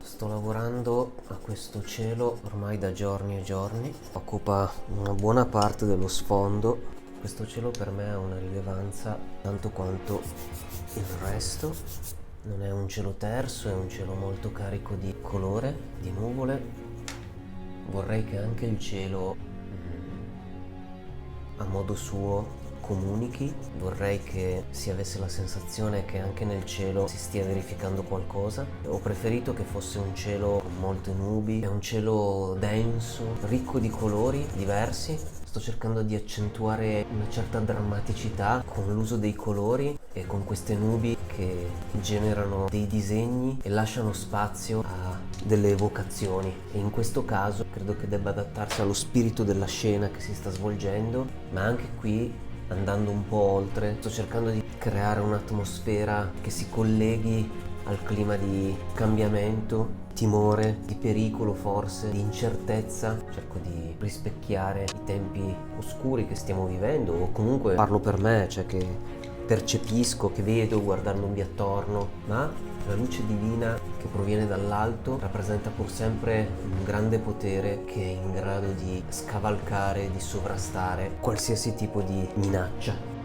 Sto lavorando a questo cielo ormai da giorni e giorni, occupa una buona parte dello sfondo. Questo cielo per me ha una rilevanza tanto quanto il resto. Non è un cielo terso, è un cielo molto carico di colore, di nuvole. Vorrei che anche il cielo a modo suo comunichi, vorrei che si avesse la sensazione che anche nel cielo si stia verificando qualcosa. Ho preferito che fosse un cielo con molte nubi, è un cielo denso, ricco di colori diversi. Sto cercando di accentuare una certa drammaticità con l'uso dei colori e con queste nubi che generano dei disegni e lasciano spazio a delle evocazioni, e in questo caso credo che debba adattarsi allo spirito della scena che si sta svolgendo, ma anche qui andando un po' oltre sto cercando di creare un'atmosfera che si colleghi al clima di cambiamento, timore, di pericolo forse, di incertezza. Cerco di rispecchiare i tempi oscuri che stiamo vivendo, o comunque parlo per me, cioè che percepisco, che vedo guardandomi attorno, ma la luce divina che proviene dall'alto rappresenta pur sempre un grande potere che è in grado di scavalcare, di sovrastare qualsiasi tipo di minaccia.